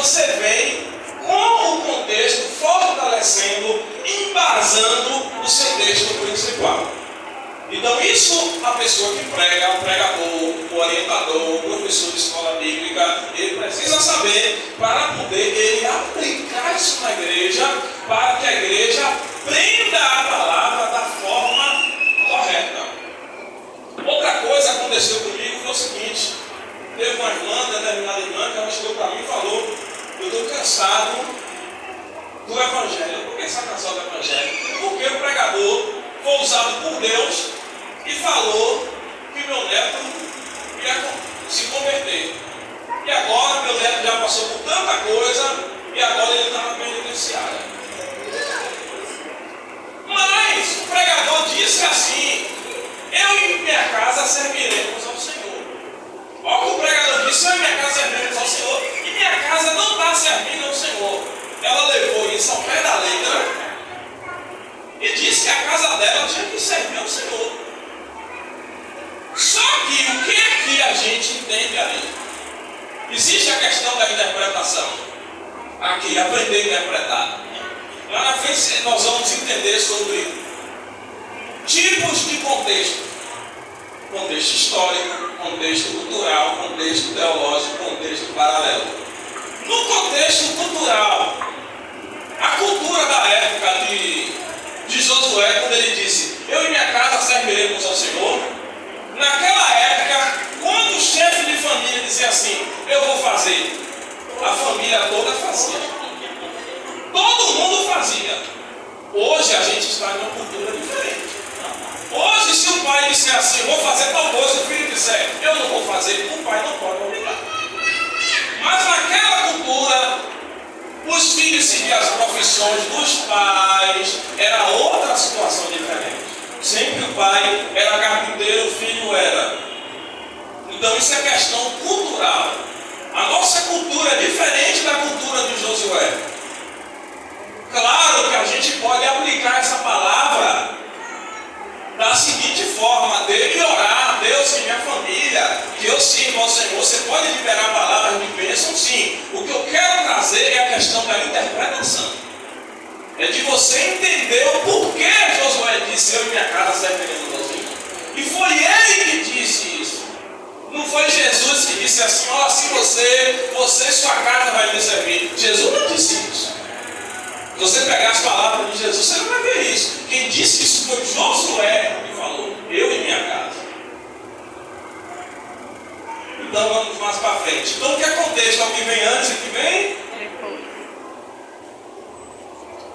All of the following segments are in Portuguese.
você vem com o contexto fortalecendo, embasando o seu texto principal. Então isso a pessoa que prega, o pregador, o orientador, o professor de escola bíblica, ele precisa saber para poder ele aplicar isso na igreja, para que a igreja aprenda a palavra da forma correta. Outra coisa que aconteceu comigo foi o seguinte: teve uma irmã, determinada irmã, que ela chegou para mim e falou: eu estou cansado do evangelho. Por que você está cansado do evangelho? Porque o pregador foi usado por Deus e falou que meu neto ia se converter. E agora meu neto já passou por tanta coisa e agora ele está na penitenciária. Mas o pregador disse assim: eu e minha casa serviremos ao Senhor. Olha o que o pregador disse: eu e minha casa serviremos ao Senhor. E minha casa não está servindo ao Senhor. Ela levou isso ao pé da letra e disse que a casa dela tinha que servir ao Senhor. Só que o que é que a gente entende ali? Existe a questão da interpretação. Aqui, aprender a interpretar. Lá na frente nós vamos entender sobre tipos de contexto. Contexto histórico, contexto cultural, contexto teológico, contexto paralelo. No contexto cultural, a cultura da época de Josué, quando ele disse: eu e minha casa serviremos ao Senhor, naquela época, quando o chefe de família dizia assim: eu vou fazer, a família toda fazia. Todo mundo fazia. Hoje a gente está em uma cultura diferente. Hoje, se o pai disser assim: eu vou fazer tal coisa, o filho disser: eu não vou fazer, o pai não pode obrigar. Mas naquela cultura, os filhos seguiam as profissões dos pais, era outra situação diferente. Sempre o pai era carpinteiro, o filho era. Então isso é questão cultural. A nossa cultura é diferente da cultura de Josué. Claro que a gente pode aplicar essa palavra da seguinte forma: dele orar: Deus, que minha família, que eu sirva ao Senhor. Você pode liberar palavras de bênção, sim. O que eu quero trazer é a questão da interpretação. É de você entender o porquê Josué disse: eu e minha casa serviremos ao Senhor. E foi ele que disse isso. Não foi Jesus que disse assim: ó, se você e sua casa vai me servir. Jesus não disse isso. Se você pegar as palavras de Jesus, você não vai ver isso. Quem disse isso foi Josué que falou: eu e minha casa. Então vamos mais para frente. Então o que acontece? É o que vem antes e o que vem?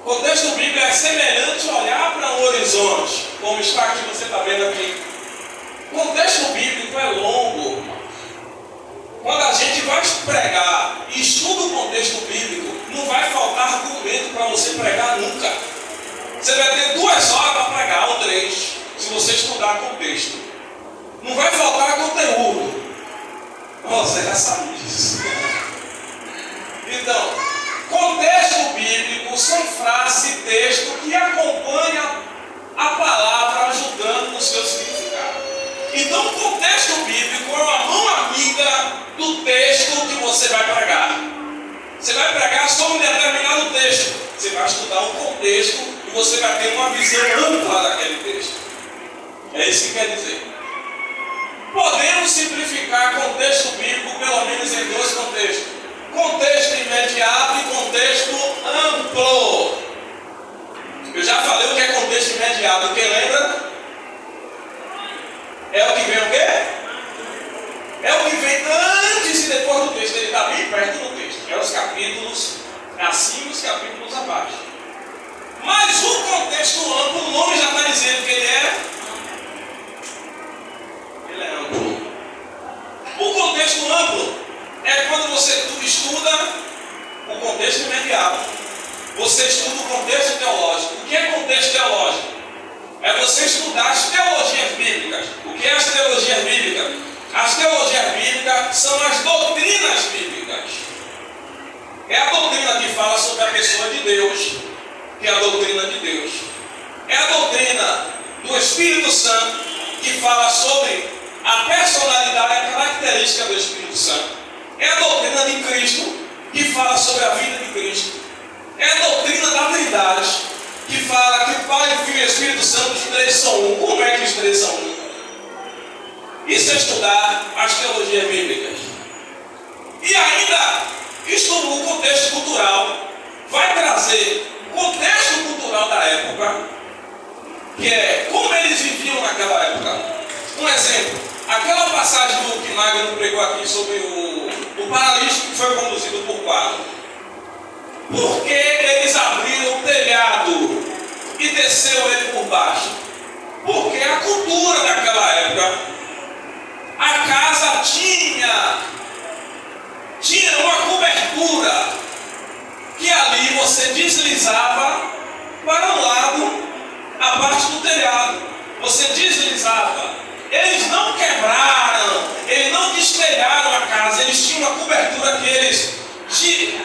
O contexto bíblico é semelhante a olhar para um horizonte, como está aqui, você está vendo aqui. O contexto bíblico é longo. Quando a gente vai pregar e estuda o contexto bíblico, não vai faltar argumento para você pregar nunca. Você vai ter 2 horas para pregar, ou 3, se você estudar contexto. Não vai faltar conteúdo. Você já sabe disso. Então, contexto bíblico são frases e texto que acompanham a palavra, ajudando no seu significado. Então, o contexto bíblico é uma mão amiga do texto que você vai pregar. Você vai pregar sobre um determinado texto. Você vai estudar o contexto e você vai ter uma visão ampla daquele texto. É isso que quer dizer. Podemos simplificar contexto bíblico pelo menos em 2 contextos: contexto imediato e contexto amplo. Eu já falei o que é contexto imediato. Quem lembra? É o que vem o quê? É o que vem antes e depois do texto. Ele está bem perto do texto. É os capítulos acima e os capítulos abaixo. Mas o contexto amplo, o nome já está dizendo que ele é amplo. O contexto amplo é quando você estuda o contexto imediato. Você estuda o contexto teológico. O que é contexto teológico? É você estudar as teologias bíblicas. O que é as teologias bíblicas? As teologias bíblicas são as doutrinas bíblicas. É a doutrina que fala sobre a pessoa de Deus, que é a doutrina de Deus. É a doutrina do Espírito Santo, que fala sobre a personalidade, a característica do Espírito Santo. É a doutrina de Cristo, que fala sobre o contexto cultural, vai trazer o contexto cultural da época, que é como eles viviam naquela época. Um exemplo, aquela passagem do que Magno pregou aqui sobre o paralítico que foi conduzido por quadro. Por que eles abriram o telhado e desceu ele por baixo? Porque a cultura daquela época, a casa tinha uma cobertura que ali você deslizava para um lado a parte do telhado. Você deslizava. Eles não quebraram, eles não destelharam a casa, eles tinham uma cobertura que eles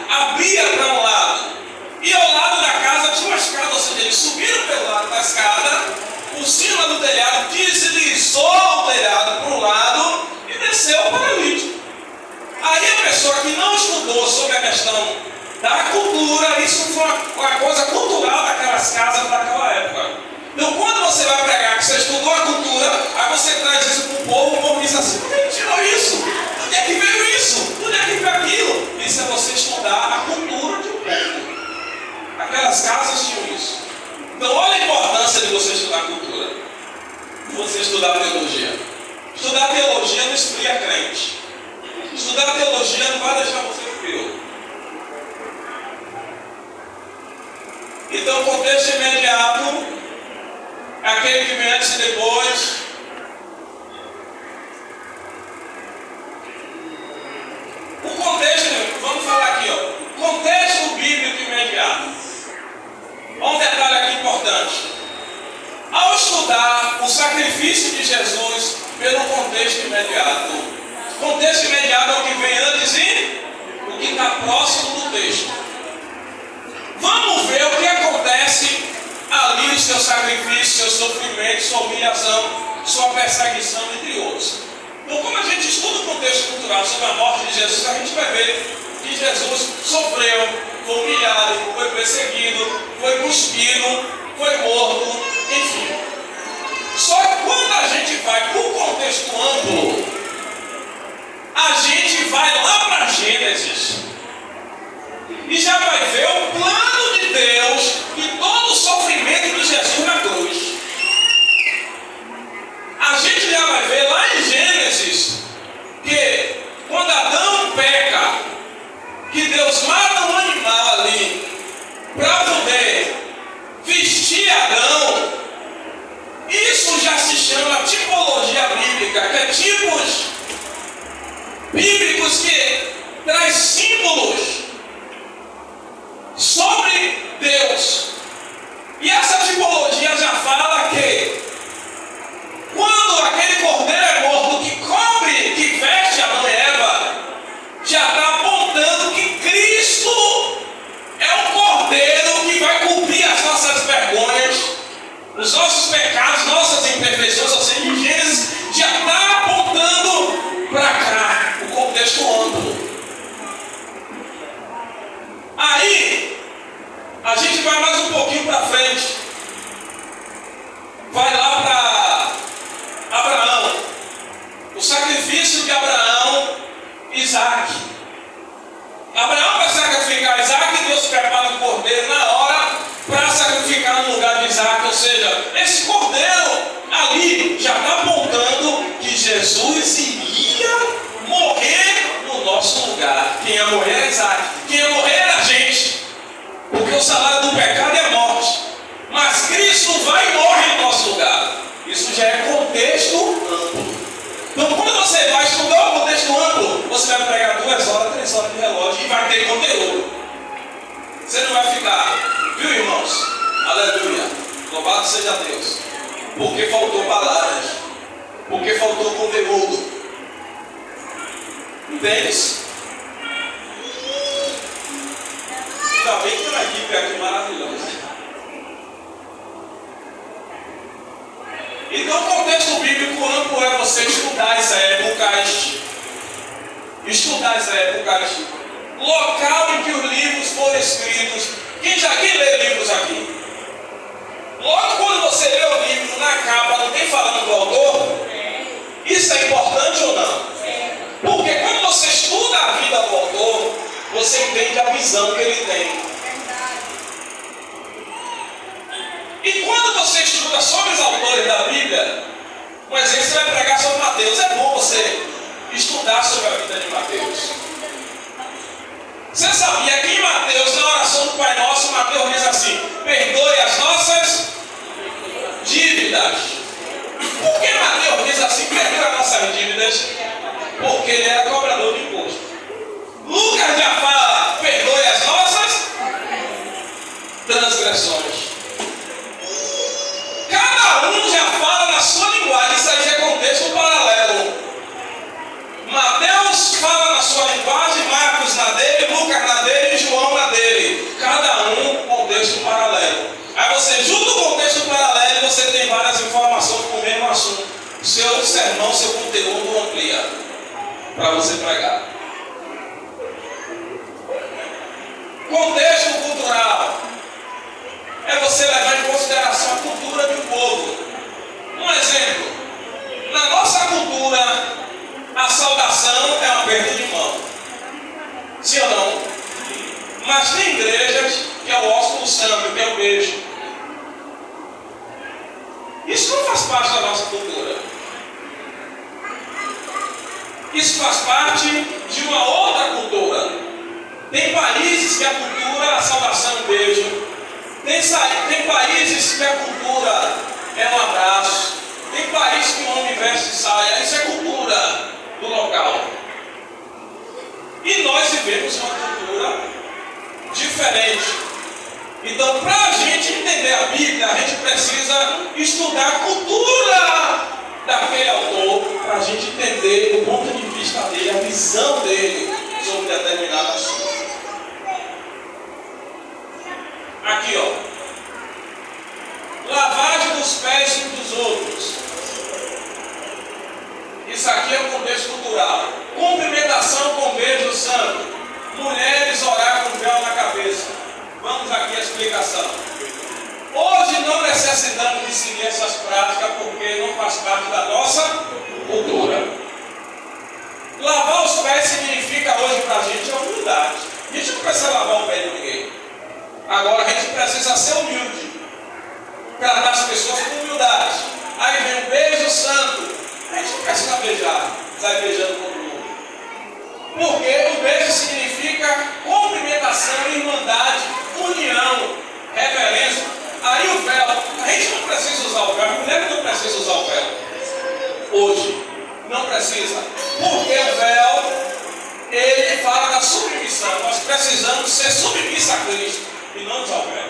abria para um lado. E ao lado da casa tinha uma escada, ou seja, eles subiram pelo lado da escada, por cima do telhado, deslizou o telhado para um lado e desceu o paralítico. Aí a pessoa que não estudou sobre a questão da cultura, isso foi uma coisa cultural daquelas casas daquela época. Então quando você vai pregar que você estudou a cultura, aí você traz isso para o povo diz assim: onde é que tirou isso? Onde é que veio isso? Onde é que veio aquilo? Isso é você estudar a cultura de um povo. Aquelas casas tinham isso. Então olha a importância de você estudar a cultura, de você estudar a teologia. Estudar a teologia não esfria crente. Estudar a teologia não vai deixar você frio. Então o contexto imediato, aquele que vem antes e depois. O contexto, vamos falar aqui, ó. Contexto bíblico imediato. Um detalhe aqui importante. Ao estudar o sacrifício de Jesus pelo contexto imediato, o contexto imediato é o que vem antes e o que está próximo do texto. Vamos ver o que acontece ali, o seu sacrifício, seu sofrimento, sua humilhação, sua perseguição, entre outros. Então, como a gente estuda o contexto cultural sobre a morte de Jesus, a gente vai ver que Jesus sofreu, foi humilhado, foi perseguido, foi cuspido, foi morto, enfim. Só que quando a gente vai para o contexto amplo, a gente vai lá para Gênesis e já vai ver o plano de Deus e todo o sofrimento de Jesus na cruz. A gente já vai ver lá em Gênesis que quando Adão peca, que Deus mata um animal ali para poder vestir Adão, isso já se chama tipologia bíblica, que é tipos bíblicos que traz símbolos sobre Deus. E essa tipologia já fala que quando aquele cordeiro é morto, que cobre, que veste Adão e Eva, já está apontando que Cristo é o cordeiro que vai cobrir as nossas vergonhas, os nossos pecados, nossas imperfeições. Ou seja, em Gênesis já está apontando para cá, o contexto amplo. Aí a gente vai mais um pouquinho para frente, vai lá para Abraão, o sacrifício de Abraão, Isaac. Abraão vai sacrificar Isaac e Deus prepara o cordeiro na hora para sacrificar no lugar de Isaac. Ou seja, esse cordeiro ali já está apontando que Jesus iria morrer no nosso lugar. Quem ia morrer era Isaac, quem ia morrer era a gente, porque o salário do pecado é a morte, mas Cristo vai e morre no nosso lugar. Isso já é contexto amplo. Então quando você vai estudar o contexto amplo, você vai pregar 2 horas, 3 horas de relógio e vai ter conteúdo. Você não vai ficar, viu, irmãos? Aleluia, louvado seja Deus, porque faltou palavras, porque faltou conteúdo. Entende? Ainda bem que tem uma equipe aqui maravilhosa. Então, o contexto bíblico amplo é você estudar as épocas, local em que os livros foram escritos. Quem lê livros aqui? Logo quando você lê o livro, na capa não tem falando do autor? Isso é importante ou não? Porque quando você estuda a vida do autor, você Bíblia a visão que ele tem. E quando você estuda sobre os autores da Bíblia, um exemplo, você vai pregar sobre Mateus. É bom você estudar sobre a vida de Mateus. Você sabia que em Mateus, na oração do Pai Nosso, Mateus diz assim: perdoe as nossas dívidas. Por que Mateus diz assim, perdoe as nossas dívidas? Porque ele era cobrador de imposto. Lucas já fala, perdoe as nossas transgressões. Cada um já fala na sua linguagem. Isso aí é contexto paralelo. Mateus fala na sua linguagem, Marcos na dele, Lucas na dele e João na dele. Cada um contexto paralelo. Aí você junta o contexto paralelo e você tem várias informações com o mesmo assunto. O seu sermão, seu conteúdo amplia para você pregar. Contexto cultural é você levar em consideração a cultura de um povo. Um exemplo: na nossa cultura, a saudação é um aperto de mão. Sim ou não? Mas tem igrejas que é o ósculo santo, que é o beijo. Isso não faz parte da nossa cultura. Isso faz parte de uma outra cultura. Tem países que a cultura, a saudação é um beijo. Tem países que a cultura é um abraço. Tem países que o homem veste saia. Isso é cultura do local. E nós vivemos uma cultura diferente. Então, para a gente entender a Bíblia, a gente precisa estudar a cultura daquele autor, para a gente entender o ponto de vista dele, a visão dele sobre determinado assunto. Aqui, ó. Lavagem dos pés uns dos outros. Isso aqui é o contexto cultural. Cumprimentação com beijo santo. Mulheres orar com véu na cabeça. Vamos aqui à explicação. Hoje não necessitamos de seguir essas práticas porque não faz parte da nossa cultura. Lavar os pés significa hoje para a gente a humildade. A gente não precisa lavar o pé de ninguém. Agora a gente precisa ser humilde. Tratar as pessoas com humildade. Aí vem o beijo santo. A gente não precisa beijar. Sai beijando todo mundo. Porque o beijo significa cumprimentação, irmandade, união, reverência. Aí o véu, a gente não precisa usar o véu, a mulher não precisa usar o véu. Hoje, não precisa. Porque o véu, ele fala da submissão. Nós precisamos ser submissos a Cristo e não usar o véu.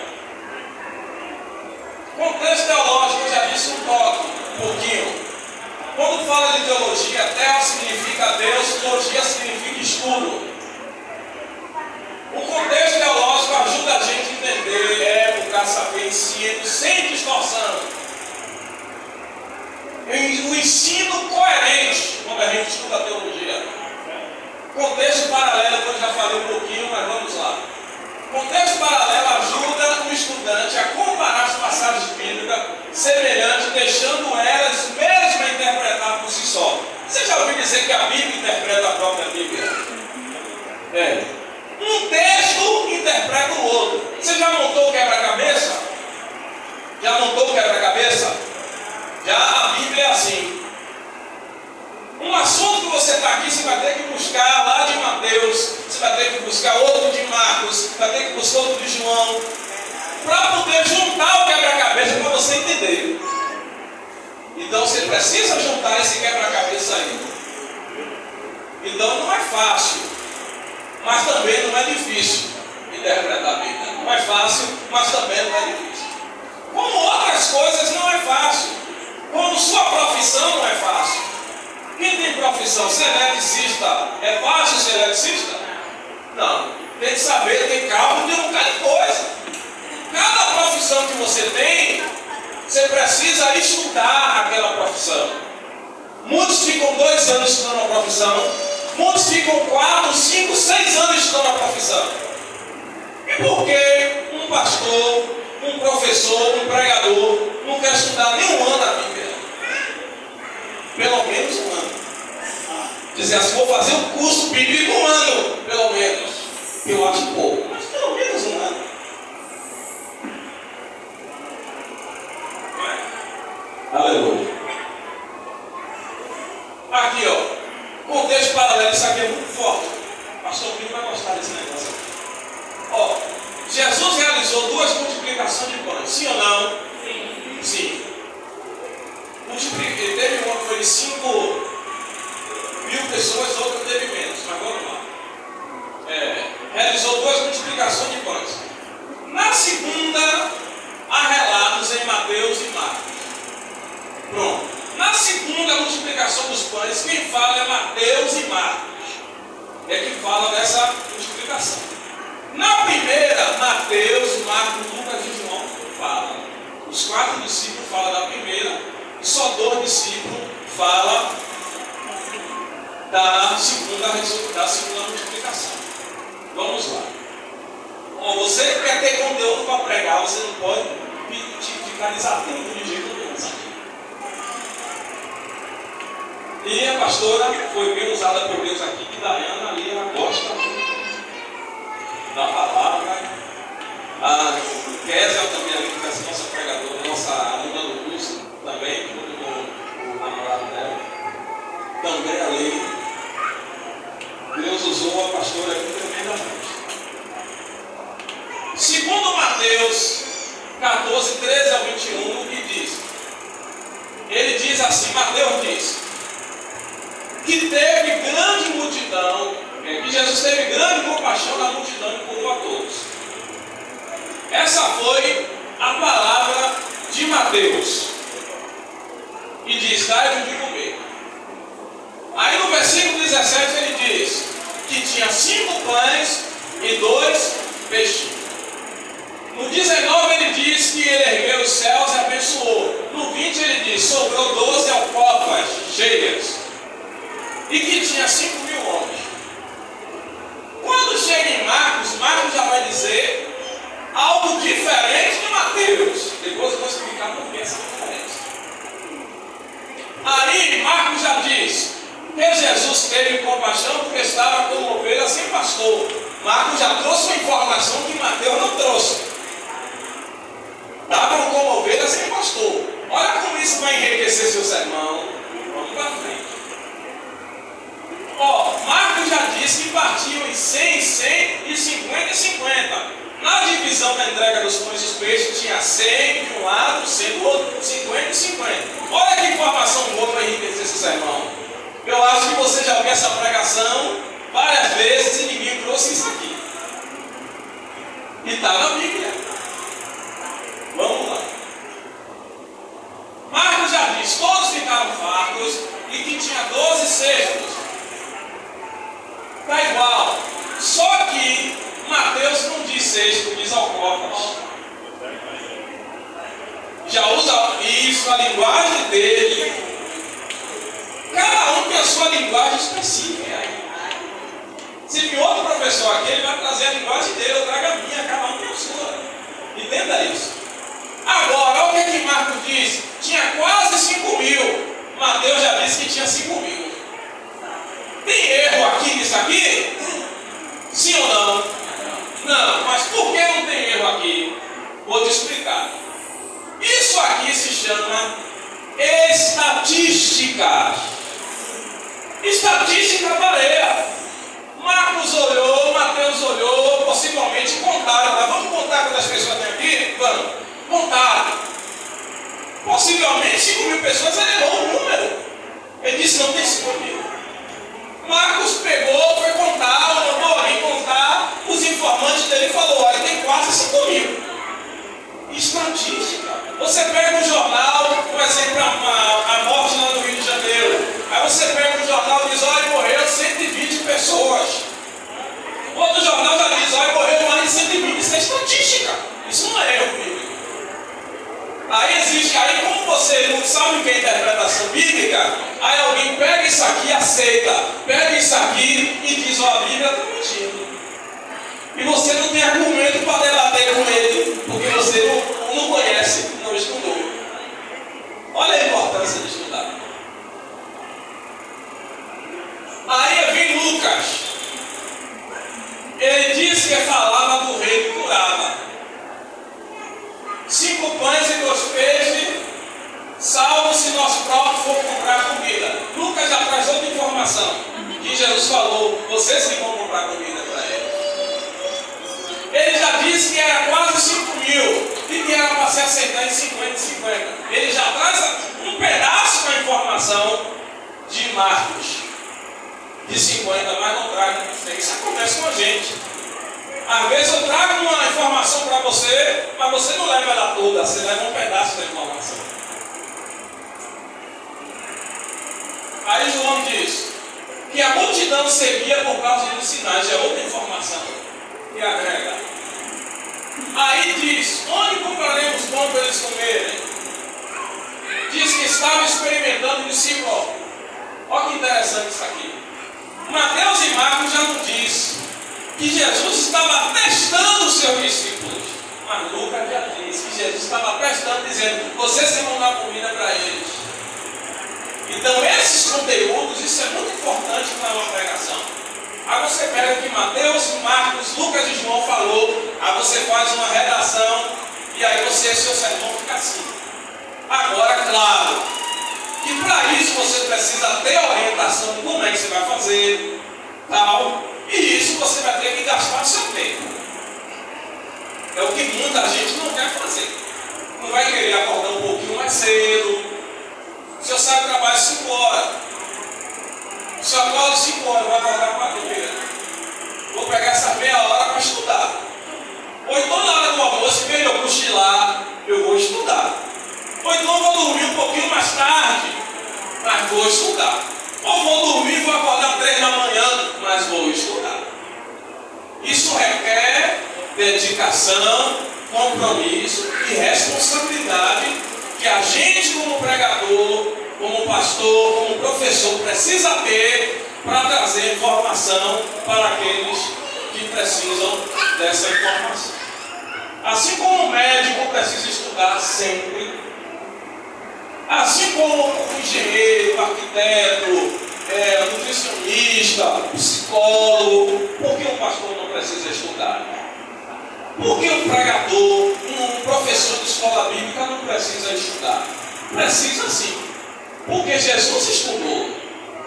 Contexto teológico, eu já disse um toque, um pouquinho. Quando fala de teologia, terra significa Deus, teologia significa estudo. O contexto teológico ajuda a gente a entender, buscar saber, ensino, sem distorção. O ensino coerente, quando a gente estuda a teologia. Contexto paralelo, eu já falei um pouquinho, mas vamos lá. Contexto paralelo ajuda o estudante a comparar as passagens bíblicas semelhantes, deixando elas mesmo a interpretar por si só. Você já ouviu dizer que a Bíblia interpreta a própria Bíblia? É. Um texto interpreta o outro. Você já montou o quebra-cabeça? Já montou o quebra-cabeça? Já a Bíblia é assim. Um assunto que você está aqui, você vai ter que buscar lá de Mateus, você vai ter que buscar outro de Marcos, vai ter que buscar outro de João, para poder juntar o quebra-cabeça para você entender. Então você precisa juntar esse quebra-cabeça aí. Então não é fácil, mas também não é difícil interpretar a Bíblia. Não é fácil, mas também não é difícil. Como outras coisas não é fácil. Como sua profissão não é fácil. Quem tem profissão, ser eletricista, é fácil ser eletricista? Não. Tem que saber, tem cálculo, tem um bocado de coisa. Cada profissão que você tem, você precisa estudar aquela profissão. Muitos ficam 2 anos estudando a profissão, muitos ficam 4, 5, 6 anos estudando a profissão. E por que um pastor, um professor, um pregador não quer estudar nem 1 ano a Bíblia? Pelo menos 1 ano. Dizer assim, vou fazer um curso bíblico 1 ano, pelo menos. Eu acho pouco. realizou 2 multiplicações de pães, sim ou não? Sim. Sim. Teve uma que foi de 5.000 pessoas, outra teve menos, mas vamos lá. Realizou 2 multiplicações de pães. Na segunda, há relatos em Mateus e Marcos. Pronto. Na segunda multiplicação dos pães, quem fala é Mateus e Marcos. É que fala dessa multiplicação. Na primeira, Mateus, Marcos, Lucas e João falam. Os 4 discípulos falam da primeira e só 2 discípulos falam da segunda multiplicação. Vamos lá. Você que quer ter conteúdo para pregar, você não pode ficar desatento de jeito nenhum. E a pastora foi bem usada por Deus aqui, que Dayana ali, ela gosta da palavra. A Kézia também ali, que é a nossa pregadora, nossa aluna do curso, também, junto com o namorado dela. Também ali, Deus usou a pastora aqui tremendamente. Segundo Mateus 14, 13 ao 21, que diz, ele diz assim, Mateus diz, que teve grande multidão, que Jesus teve grande compaixão da multidão e curou a todos. Essa foi a palavra de Mateus. E diz, dai-vos de comer. Aí no versículo 17 ele diz que tinha 5 pães e 2 peixinhos. No 19 ele diz que ele ergueu os céus e abençoou. No 20 ele diz, sobrou 12 alcovas cheias. E que tinha 5.000 homens. Quando chega em Marcos, Marcos já vai dizer algo diferente de Mateus. Depois eu vou explicar por que essa diferença. Aí Marcos já diz que Jesus teve compaixão porque estava como ovelha sem pastor. Marcos já trouxe uma informação que Mateus não trouxe. Estavam como ovelha sem pastor. Olha como isso vai enriquecer seu sermão. Vamos para frente. Marcos já disse que partiam em 100, 100 e 50 e 50. Na divisão da entrega dos pães e dos peixes tinha 100 de um lado, 100 do outro, 50 e 50. Olha que informação boa para enriquecer esse sermão. Eu acho que você já ouviu essa pregação várias vezes e ninguém trouxe isso aqui. E está na Bíblia. Vamos lá. Marcos já diz, todos ficaram fartos e que tinha 12 cestos. Está igual. Só que Mateus não diz cesto, diz alcovas. Já usa isso, a linguagem dele. Cada um tem a sua linguagem específica. Se vir outro professor aqui, ele vai trazer a linguagem dele, eu trago a minha, cada um tem a sua. Entenda isso. Agora, olha o que Marcos diz. Tinha quase 5.000. Mateus já disse que tinha 5.000. Tem erro aqui nisso aqui? Sim ou não? Não, mas por que não tem erro aqui? Vou te explicar. Isso aqui se chama estatística. Estatística baleia. Marcos olhou, Mateus olhou, possivelmente contaram. Mas vamos contar quantas pessoas tem aqui? Vamos. Contaram. Possivelmente 5.000 pessoas, ele errou o número. Ele disse, não tem 5.000. Marcos pegou, foi contar, mandou ali contar, os informantes dele falou, aí tem quase 5.000. Estatística. Você pega um jornal, por exemplo, a morte lá no Rio de Janeiro. Aí você pega um jornal e diz, olha, morreu 120 pessoas. Outro jornal já diz, olha, morreu mais de 120. Isso é estatística. Isso não é erro bíblico. Aí existe, aí como você não sabe o que é interpretação bíblica, aí alguém pega isso aqui e aceita, pega isso aqui e diz, ó, a Bíblia está mentindo. E você não tem argumento para debater com ele, porque você não conhece, não estudou. Olha a importância de estudar. Aí vem Lucas. Ele disse que falava do rei que curava. 5 pães e 2 peixes, salvo se nosso próprio for comprar comida. Lucas já traz outra informação, que Jesus falou, vocês que vão comprar comida para ele. Ele já disse que era quase 5 1000 e que era para se aceitar em 50 e 50. Ele já traz um pedaço da informação de Marcos, de 50, mas não traz. Isso acontece com a gente. Às vezes eu trago uma informação para você, mas você não leva ela toda, você leva um pedaço da informação. Aí João diz que a multidão seguia por causa dos sinais, é outra informação que agrega. Aí diz, onde compraremos pão para eles comerem? Diz que estava experimentando de si próprio. Olha que interessante isso aqui. Mateus e Marcos já nos diz que Jesus estava testando os seus discípulos. Mas Lucas já diz que Jesus estava testando, dizendo, vocês que vão dar comida para eles. Então esses conteúdos, isso é muito importante para uma pregação. Aí você pega que Mateus, Marcos, Lucas e João falou, aí você faz uma redação e aí seu sermão fica assim. Agora, claro, que para isso você precisa ter orientação de como é que você vai fazer, tal, e isso você vai ter que gastar o seu tempo. É o que muita gente não quer fazer. Não vai querer acordar um pouquinho mais cedo. Se eu saio do trabalho às 5 horas, se eu acordo às 5 horas, vou acordar 4 horas. Vou pegar essa meia hora para estudar. Ou então na hora do almoço, em vez de eu cochilar, eu vou estudar. Ou então eu vou dormir um pouquinho mais tarde, mas vou estudar. Ou vou dormir e vou acordar 3 da manhã, mas vou estudar. Isso requer dedicação, compromisso e responsabilidade que a gente, como pregador, como pastor, como professor, precisa ter para trazer informação para aqueles que precisam dessa informação. Assim como o médico precisa estudar sempre, assim como o engenheiro, o arquiteto, o nutricionista, o psicólogo, por que o pastor não precisa estudar? Por que o pregador, um professor de escola bíblica não precisa estudar? Precisa sim, porque Jesus estudou.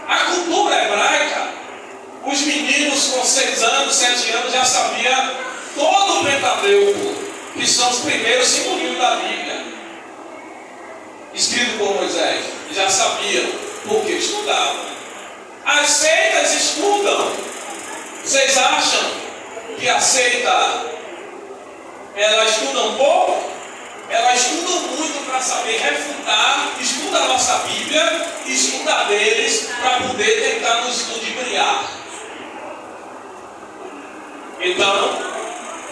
A cultura hebraica, os meninos com 6 anos, 7 anos já sabiam todo o Pentateuco, que são os primeiros 5 livros da Bíblia, escrito por Moisés. Já sabiam, porque estudavam. As seitas estudam. Vocês acham que a seita ela estuda um pouco? Ela estuda muito para saber refutar, estuda a nossa Bíblia, estuda deles para poder tentar nos ludibriar. Então,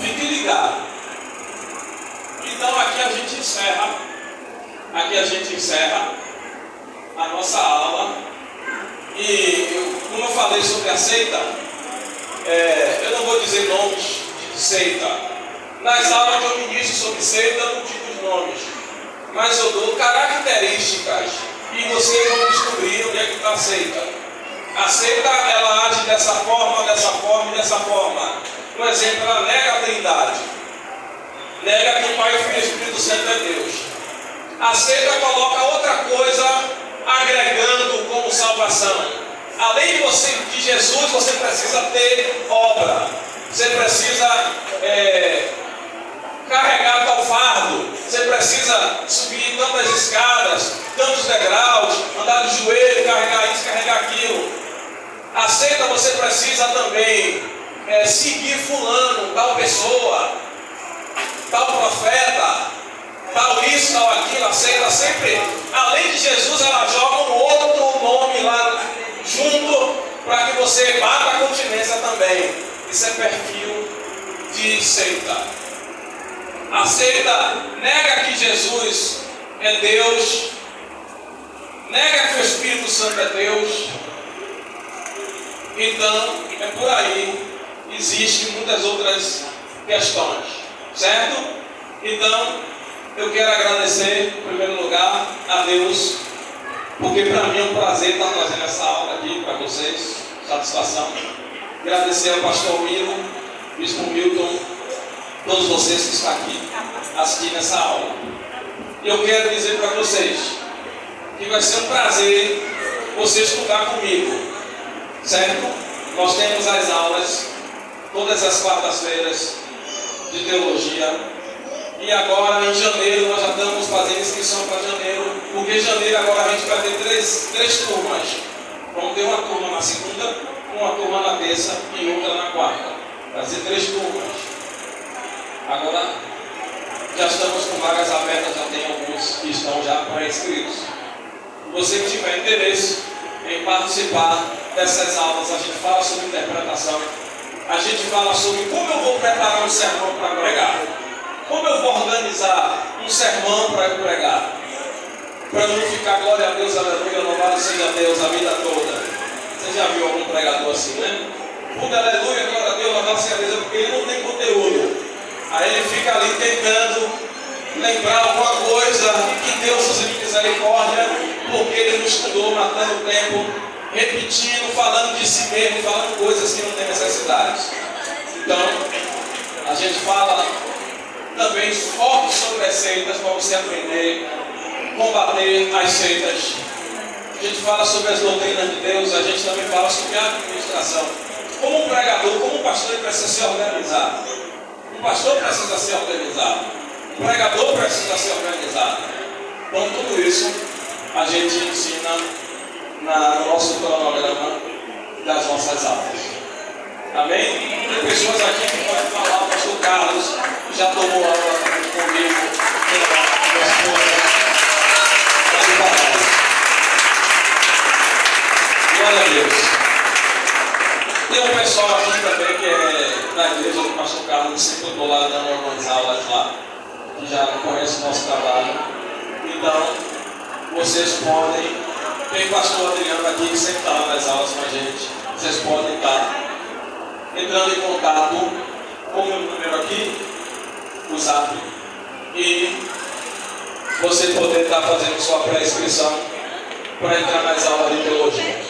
fique ligado. Então aqui a gente encerra a nossa aula. E como eu falei sobre a seita, eu não vou dizer nomes de seita. Nas aulas que eu ministro sobre seita, eu não digo os nomes, mas eu dou características e vocês vão descobrir onde é que está a seita. A seita, ela age dessa forma, dessa forma e dessa forma. Por exemplo, ela nega a Trindade, nega que o Pai, o Filho e o Espírito Santo é Deus. A seita coloca outra coisa agregando como salvação. Além de Jesus, você precisa ter obra. Você precisa carregar tal fardo. Você precisa subir tantas escadas, tantos degraus, andar de joelho, carregar isso, carregar aquilo. A seita você precisa também seguir fulano, tal pessoa, tal profeta, tal isso, tal aquilo. A seita sempre, além de Jesus, ela joga um outro nome lá junto para que você bata a continência também. Isso é perfil de seita. A seita nega que Jesus é Deus, nega que o Espírito Santo é Deus. Então, é por aí. Existem muitas outras questões, certo? Então, eu quero agradecer, em primeiro lugar, a Deus, porque para mim é um prazer estar trazendo essa aula aqui para vocês, satisfação. Agradecer ao pastor Milo, bispo Milton, todos vocês que estão aqui assistindo essa aula. Eu quero dizer para vocês que vai ser um prazer você estudar comigo, certo? Nós temos as aulas todas as quartas-feiras de teologia, E agora em janeiro nós já estamos fazendo inscrição para janeiro, porque em janeiro agora a gente vai ter três turmas. Vamos ter uma turma na segunda, uma turma na terça e outra na quarta. Vai ser 3 turmas. Agora já estamos com vagas abertas, já tem alguns que estão já pré-inscritos. Você que tiver interesse em participar dessas aulas, a gente fala sobre interpretação, a gente fala sobre como eu vou preparar um sermão para pregar, como eu vou organizar um sermão para pregar, para não ficar glória a Deus, aleluia, louvado seja Deus a vida toda. Você já viu algum pregador assim, né? Tudo aleluia, glória a Deus, louvado seja Deus, porque ele não tem conteúdo. Aí ele fica ali tentando lembrar alguma coisa que Deus usa de misericórdia, porque ele não estudou, matando o tempo, repetindo, falando de si mesmo, falando coisas que não tem necessidade. Então, a gente fala também forte sobre as seitas, para você aprender, combater as seitas. A gente fala sobre as doutrinas de Deus, a gente também fala sobre a administração. Como um pregador, como um pastor, ele precisa se organizar. Um pastor precisa ser organizado. Um pregador precisa ser organizado. Então, tudo isso a gente ensina no nosso cronograma das nossas aulas. Amém? Tem pessoas aqui que podem falar, o pastor Carlos já tomou aula comigo, minha esposa. Glória a Deus. Tem um pessoal aqui também que é da igreja do pastor Carlos, sempre estou lá dando algumas aulas lá, que já conhece o nosso trabalho. Então, vocês podem, tem o pastor Adriano aqui que sempre está lá nas aulas com a gente, vocês podem estar entrando em contato com o meu número aqui, o Zap, e você poder estar fazendo sua pré-inscrição para entrar nas aulas de teologia,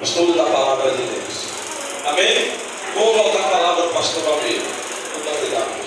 estudo da palavra de Deus. Amém? Vou voltar a palavra ao pastor Valmir. Muito obrigado.